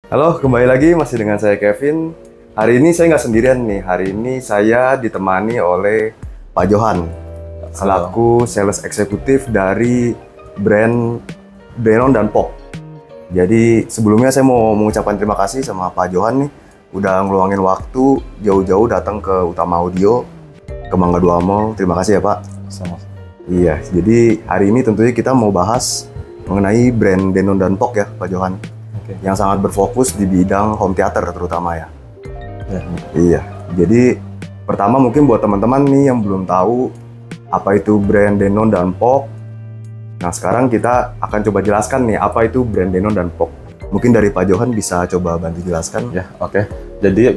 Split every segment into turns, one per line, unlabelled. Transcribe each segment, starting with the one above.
Halo, kembali lagi masih dengan saya Kevin. Hari ini saya nggak sendirian nih. Hari ini saya ditemani oleh Pak Johan selaku sales eksekutif dari brand Denon dan POC. Jadi sebelumnya saya mau mengucapkan terima kasih sama Pak Johan nih udah ngeluangin waktu jauh-jauh datang ke Utama Audio ke Mangga 2 Mall. Terima kasih ya Pak.
Sama.
Iya, jadi hari ini tentunya kita mau bahas mengenai brand Denon dan POC ya Pak Johan. Yang sangat berfokus di bidang home theater terutama ya. Iya, jadi pertama mungkin buat teman-teman nih yang belum tahu apa itu brand Denon dan POC. Nah sekarang kita akan coba jelaskan nih apa itu brand Denon dan POC. Mungkin dari Pak Johan bisa coba bantu jelaskan.
Ya, oke. Jadi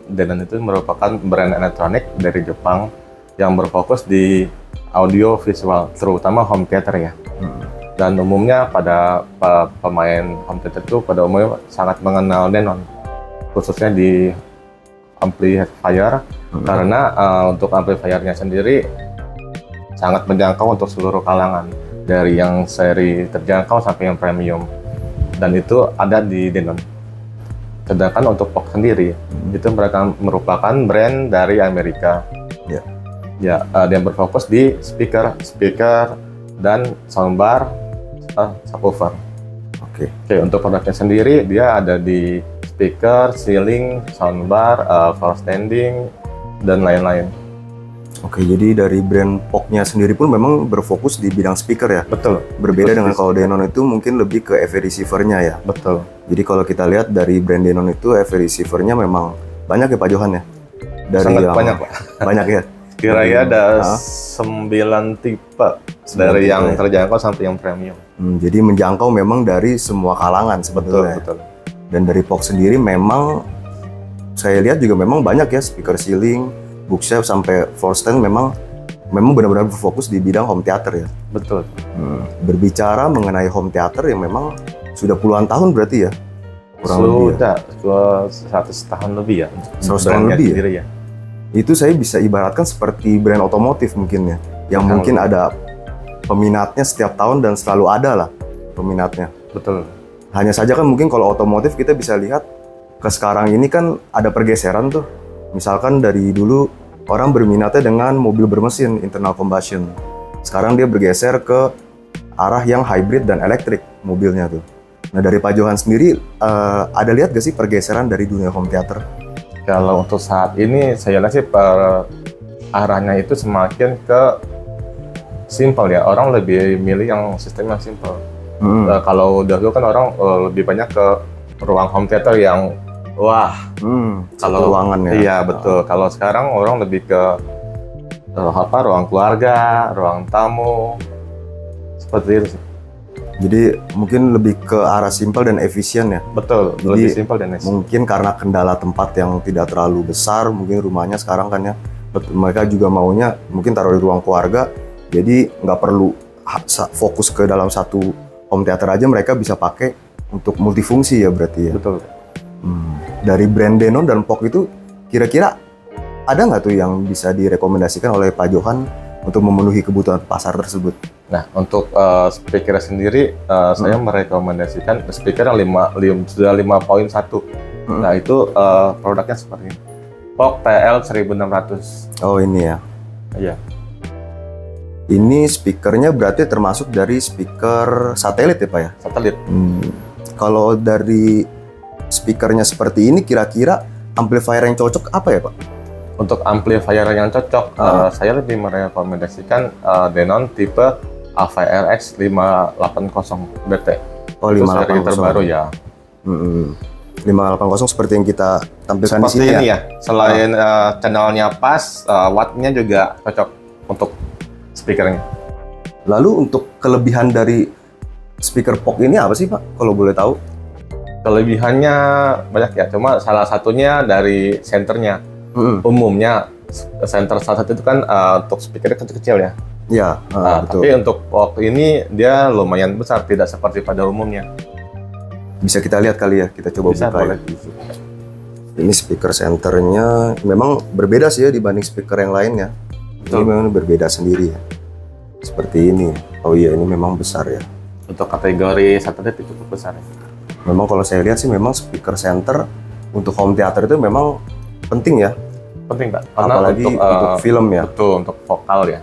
Denon itu merupakan brand elektronik dari Jepang yang berfokus di audio visual, terutama home theater ya. Dan umumnya pada pemain home theater itu pada umumnya sangat mengenal Denon, khususnya di amplifier, karena untuk amplifiernya sendiri sangat menjangkau untuk seluruh kalangan, dari yang seri terjangkau sampai yang premium, dan itu ada di Denon. Sedangkan untuk POC sendiri, itu mereka merupakan brand dari Amerika. Dia berfokus di speaker dan soundbar, subwoofer. Oke, untuk produknya sendiri dia ada di speaker, ceiling, soundbar, floor standing, dan lain-lain.
Oke, jadi dari brand POC-nya sendiri pun memang berfokus di bidang speaker ya?
Betul.
Berbeda dengan kalau Denon itu mungkin lebih ke EV receiver-nya ya?
Betul.
Jadi kalau kita lihat dari brand Denon itu EV receiver-nya memang banyak ya Pak Johan ya?
Sangat banyak Pak.
Banyak ya?
Kira-kira ada 9 tipe dari yang terjangkau sampai yang premium.
Jadi menjangkau memang dari semua kalangan sebetulnya.
Betul.
Dan dari POC sendiri memang saya lihat juga memang banyak ya speaker ceiling, bookshelf sampai floor stand memang benar-benar berfokus di bidang home theater ya.
Betul.
Berbicara mengenai home theater yang memang sudah puluhan tahun berarti ya?
Sudah 100 tahun lebih ya.
100 tahun lebih
sendiri ya.
Itu saya bisa ibaratkan seperti brand otomotif mungkin ya, yang mungkin ada peminatnya setiap tahun dan selalu ada lah peminatnya.
Betul.
Hanya saja kan mungkin kalau otomotif kita bisa lihat ke sekarang ini kan ada pergeseran tuh. Misalkan dari dulu orang berminatnya dengan mobil bermesin internal combustion. Sekarang dia bergeser ke arah yang hybrid dan elektrik mobilnya tuh. Nah dari Pak Johan sendiri ada lihat gak sih pergeseran dari dunia home theater?
Kalau untuk saat ini saya lihat sih arahnya itu semakin ke simple ya. Orang lebih milih yang sistem yang simple. Kalau dahulu kan orang lebih banyak ke ruang home theater yang kalau
ruangan ya.
Iya betul. Kalau sekarang orang lebih ke ruang keluarga, ruang tamu, seperti itu sih.
Jadi mungkin lebih ke arah simpel dan efisien ya.
Betul.
Jadi,
lebih simpel dan efisien.
Mungkin karena kendala tempat yang tidak terlalu besar, mungkin rumahnya sekarang kan ya. Mereka juga maunya mungkin taruh di ruang keluarga. Jadi nggak perlu fokus ke dalam satu home theater aja, mereka bisa pakai untuk multifungsi ya berarti ya.
Betul.
Dari brand Denon dan POC itu kira-kira ada nggak tuh yang bisa direkomendasikan oleh Pak Johan untuk memenuhi kebutuhan pasar tersebut?
Nah, untuk speaker sendiri saya merekomendasikan speaker yang sudah 5.1. Nah, itu produknya seperti ini. POC TL 1600.
Oh, ini ya.
Iya.
Ini speakernya berarti termasuk dari speaker satelit ya Pak ya?
Satelit.
Kalau dari speakernya seperti ini, kira-kira amplifier yang cocok apa ya Pak?
Untuk amplifier yang cocok, saya lebih merekomendasikan Denon tipe AVRX 580 BT.
Oh, 580
terbaru ya.
580 seperti yang kita tampilkan
Seperti
di sini
ini
ya.
Selain channelnya pas, wattnya juga cocok untuk speakernya.
Lalu untuk kelebihan dari speaker POC ini apa sih Pak? Kalau boleh tahu?
Kelebihannya banyak ya, cuma salah satunya dari senternya. Umumnya center salah satu itu kan untuk speakernya kecil-kecil ya.
Ya, betul.
Tapi untuk POC ini dia lumayan besar, tidak seperti pada umumnya.
Bisa kita lihat kali ya, kita coba
Bisa,
buka
boleh.
ya. Ini speaker centernya memang berbeda sih ya dibanding speaker yang lain ya. Ini memang berbeda sendiri ya. Seperti ini. Oh iya, ini memang besar ya.
Untuk kategori satelit itu cukup besar ya.
Memang kalau saya lihat sih memang speaker center untuk home theater itu memang penting ya.
Penting Pak, karena
apalagi untuk film ya.
Betul, untuk vokal ya.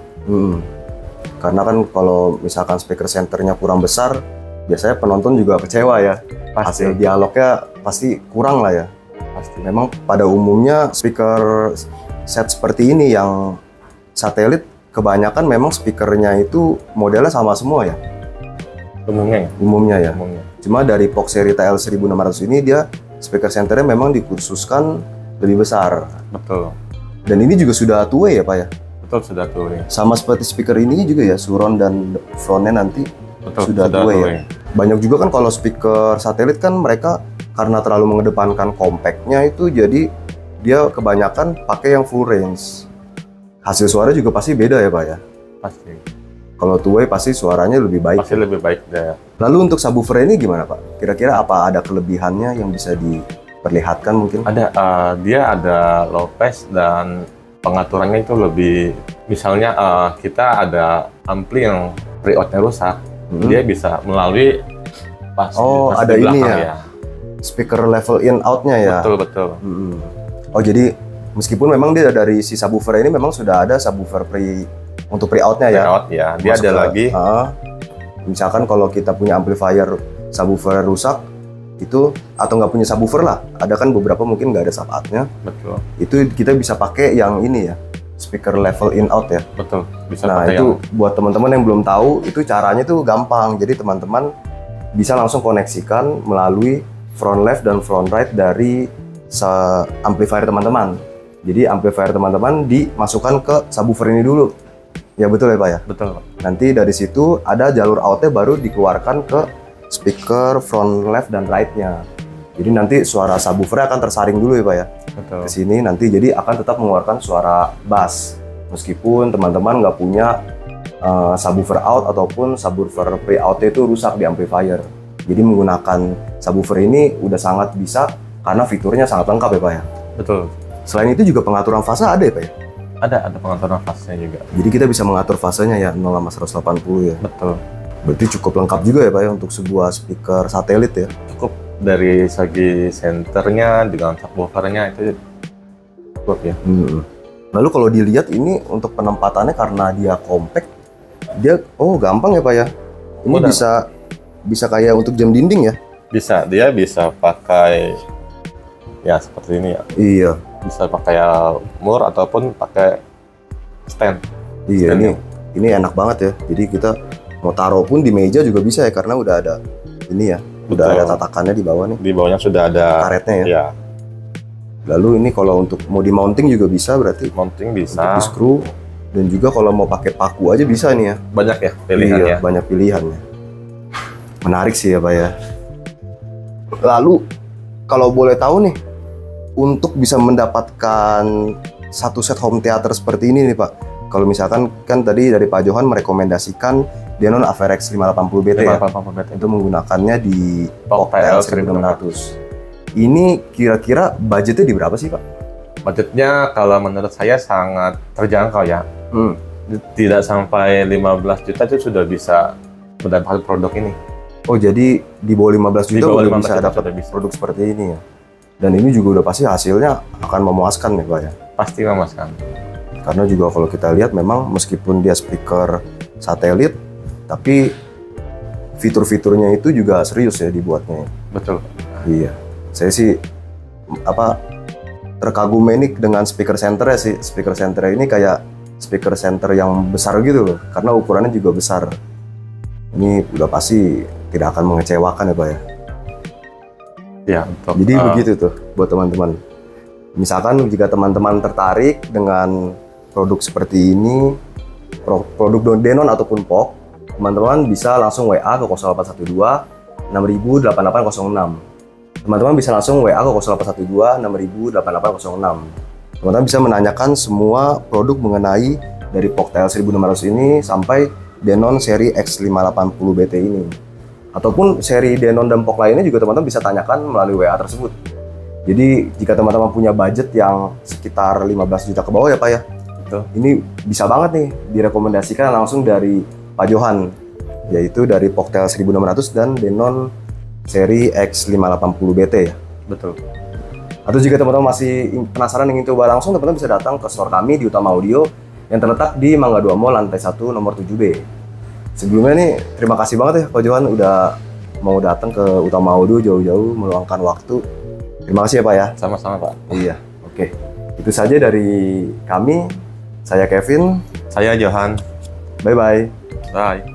Karena kan kalau misalkan speaker centernya kurang besar, biasanya penonton juga kecewa ya.
Pasti.
Hasil dialognya pasti kurang lah ya.
Pasti.
Memang pada umumnya speaker set seperti ini yang satelit kebanyakan memang speakernya itu modelnya sama semua ya. Umumnya ya. Cuma dari POC seri TL1600 ini dia speaker centernya memang dikhususkan lebih besar.
Betul.
Dan ini juga sudah two-way ya Pak ya?
Betul, sudah two-way.
Sama seperti speaker ini juga ya, surround dan frontnya nanti sudah two-way ya. Banyak juga kan kalau speaker satelit kan mereka karena terlalu mengedepankan compactnya itu jadi dia kebanyakan pakai yang full range. Hasil suara juga pasti beda ya Pak ya?
Pasti.
Kalau two-way pasti suaranya lebih baik.
Pasti lebih baik ya.
Lalu untuk subwoofer ini gimana Pak? Kira-kira apa ada kelebihannya yang bisa diperlihatkan mungkin?
Ada, dia ada low pass dan pengaturannya itu lebih, misalnya kita ada ampli yang pre-outnya rusak, dia bisa melalui pas
ada ini ya. Speaker level in out-nya ya.
Betul.
Oh jadi meskipun memang dia dari si subwoofer ini memang sudah ada subwoofer untuk pre-out-nya ya.
Pre-out ya. Dia ada lagi.
Misalkan kalau kita punya amplifier subwoofer rusak itu atau nggak punya subwoofer lah, ada kan beberapa mungkin nggak ada sub-out-nya.
Betul.
Itu kita bisa pakai yang ini ya, speaker level in out ya.
Betul. Bisa
nah
pakai
itu buat teman-teman yang belum tahu itu caranya tuh gampang. Jadi teman-teman bisa langsung koneksikan melalui front left dan front right dari amplifier teman-teman. Jadi amplifier teman-teman dimasukkan ke subwoofer ini dulu. Ya betul ya Pak ya?
Betul Pak.
Nanti dari situ ada jalur outnya baru dikeluarkan ke speaker front left dan right-nya. Jadi nanti suara subwoofer akan tersaring dulu ya Pak ya?
Betul.
Ke sini nanti jadi akan tetap mengeluarkan suara bass. Meskipun teman-teman nggak punya subwoofer out ataupun subwoofer pre-out itu rusak di amplifier. Jadi menggunakan subwoofer ini udah sangat bisa karena fiturnya sangat lengkap ya Pak ya?
Betul.
Selain itu juga pengaturan fase ada ya Pak ya?
Ada pengaturan fasenya juga.
Jadi kita bisa mengatur fasenya ya 0 sama 180 ya?
Betul.
Berarti cukup lengkap juga ya Pak ya untuk sebuah speaker satelit ya?
Cukup dari segi senternya dengan subwoofernya itu cukup ya.
Lalu kalau dilihat ini untuk penempatannya karena dia compact, dia gampang ya Pak ya? Ini bisa kayak untuk jam dinding ya?
Bisa, dia bisa pakai ya seperti ini ya.
Iya.
Bisa pakai mur ataupun pakai stand.
Iya, ini enak banget ya. Jadi kita mau taruh pun di meja juga bisa ya karena udah ada ini ya. Udah ada tatakannya di bawah nih.
Di bawahnya sudah ada
karetnya ya.
Iya.
Lalu ini kalau untuk mau di mounting juga bisa berarti.
Mounting bisa.
Untuk di screw dan juga kalau mau pakai paku aja bisa nih ya.
Banyak ya pilihannya.
Iya, banyak pilihannya. Menarik sih ya Pak ya. Lalu kalau boleh tahu nih, untuk bisa mendapatkan satu set home theater seperti ini nih Pak, kalau misalkan kan tadi dari Pak Johan merekomendasikan Denon Average 580BT ya, itu menggunakannya di POC TL1600. Ini kira-kira budgetnya di berapa sih Pak?
Budgetnya kalau menurut saya sangat terjangkau ya. Tidak sampai 15 juta itu sudah bisa mendapatkan produk ini.
Oh jadi di bawah 15 juta udah bisa dapat
bisa
produk seperti ini ya? Dan ini juga udah pasti hasilnya akan memuaskan ya Pak ya?
Pasti memuaskan.
Karena juga kalau kita lihat memang meskipun dia speaker satelit, tapi fitur-fiturnya itu juga serius ya dibuatnya.
Betul.
Iya. Saya sih terkagum ini dengan speaker center ya sih. Speaker center ini kayak speaker center yang besar gitu loh. Karena ukurannya juga besar. Ini udah pasti tidak akan mengecewakan ya Pak ya?
Ya,
jadi begitu tuh buat teman-teman. Misalkan jika teman-teman tertarik dengan produk seperti ini, produk Denon ataupun POC, teman-teman bisa langsung WA ke 0812 6000 8806. Teman-teman bisa langsung WA ke 0812 6000 8806. Teman-teman bisa menanyakan semua produk mengenai dari POC TL1600 ini sampai Denon seri X580BT ini. Ataupun seri Denon dan POC lainnya juga teman-teman bisa tanyakan melalui WA tersebut. Jadi jika teman-teman punya budget yang sekitar 15 juta ke bawah ya Pak ya, ini bisa banget nih direkomendasikan langsung dari Pak Johan, yaitu dari POC TL1600 dan Denon seri X580BT ya.
Betul.
Atau jika teman-teman masih penasaran ingin coba langsung, teman-teman bisa datang ke store kami di Utama Audio yang terletak di Mangga 2 Mall lantai 1 nomor 7B. Sebelumnya nih, terima kasih banget ya Pak Johan udah mau datang ke Utama Audio jauh-jauh meluangkan waktu. Terima kasih ya Pak ya.
Sama-sama Pak.
Iya, oke. Itu saja dari kami. Saya Kevin.
Saya Johan.
Bye-bye.
Bye.